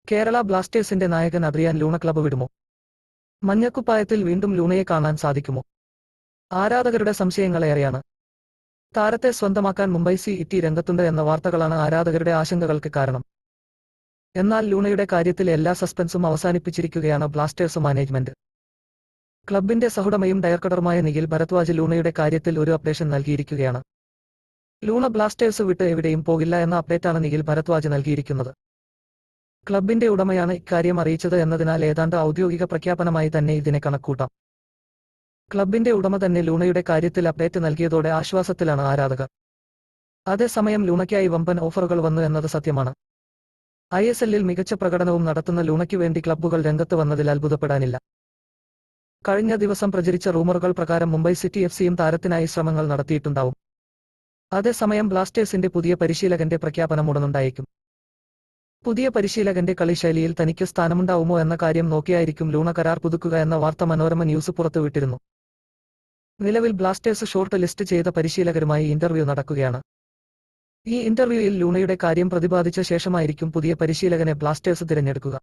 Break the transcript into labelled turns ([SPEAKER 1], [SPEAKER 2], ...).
[SPEAKER 1] കേരള ബ്ലാസ്റ്റേഴ്സിന്റെ നായകൻ അദ്രിയാൻ Luna club വിടുമോ? മഞ്ഞക്കുപ്പായത്തിൽ വീണ്ടും ലൂണയെ കാണാൻ സാധിക്കുമോ? ആരാധകരുടെ സംശയങ്ങളേറെയാണ്. താരത്തെ സ്വന്തമാക്കാൻ മുംബൈ സിറ്റി രംഗത്തുണ്ട് എന്ന വാർത്തകളാണ് ആരാധകരുടെ ആശങ്കകൾക്ക് കാരണം. എന്നാൽ ലൂണയുടെ കാര്യത്തിൽ എല്ലാ സസ്പെൻസും അവസാനിപ്പിച്ചിരിക്കുകയാണ് ബ്ലാസ്റ്റേഴ്സ് മാനേജ്മെന്റ്. ക്ലബിന്റെ സഹുടമയും ഡയറക്ടറുമായ നിഖിൽ ഭരദ്വാജ് ലൂണയുടെ കാര്യത്തിൽ ഒരു അപ്ഡേഷൻ നൽകിയിരിക്കുകയാണ്. ലൂണ ബ്ലാസ്റ്റേഴ്സ് വിട്ട് എവിടെയും പോകില്ല എന്ന അപ്ഡേറ്റാണ് നിഖിൽ ഭരദ്വാജ് നൽകിയിരിക്കുന്നത്. ക്ലബിന്റെ ഉടമയാണ് ഇക്കാര്യം അറിയിച്ചത് എന്നതിനാൽ ഏതാണ്ട് ഔദ്യോഗിക പ്രഖ്യാപനമായി തന്നെ ഇതിനെ കണക്കൂട്ടാം. ക്ലബിന്റെ ഉടമ തന്നെ ലൂണയുടെ കാര്യത്തിൽ അപ്ഡേറ്റ് നൽകിയതോടെ ആശ്വാസത്തിലാണ് ആരാധകർ. അതേസമയം ലൂണയ്ക്കായി വമ്പൻ ഓഫറുകൾ വന്നു എന്നത് സത്യമാണ്. ISL-ൽ മികച്ച പ്രകടനവും നടത്തുന്ന ലൂണയ്ക്കു വേണ്ടി ക്ലബ്ബുകൾ രംഗത്ത് വന്നതിൽ അത്ഭുതപ്പെടാനില്ല. കഴിഞ്ഞ ദിവസം പ്രചരിച്ച റൂമറുകൾ പ്രകാരം മുംബൈ സിറ്റി FC-യും താരത്തിനായി ശ്രമങ്ങൾ നടത്തിയിട്ടുണ്ടാവും. അതേസമയം ബ്ലാസ്റ്റേഴ്സിന്റെ പുതിയ പരിശീലകന്റെ പ്രഖ്യാപനം ഉടനുണ്ടായേക്കും. പുതിയ പരിശീലകന്റെ കളിശൈലിയിൽ തനിക്ക് സ്ഥാനമുണ്ടാവുമോ എന്ന കാര്യം നോക്കിയായിരിക്കും ലൂണ കരാർ പുതുക്കുക എന്ന വാർത്ത മനോരമ ന്യൂസ് പുറത്തുവിട്ടിരുന്നു. നിലവിൽ ബ്ലാസ്റ്റേഴ്സ് ഷോർട്ട് ലിസ്റ്റ് ചെയ്ത പരിശീലകരുമായി ഇന്റർവ്യൂ നടക്കുകയാണ്. ഈ ഇന്റർവ്യൂയിൽ ലൂണയുടെ കാര്യം പ്രതിപാദിച്ച ശേഷമായിരിക്കും പുതിയ പരിശീലകനെ ബ്ലാസ്റ്റേഴ്സ് തിരഞ്ഞെടുക്കുക.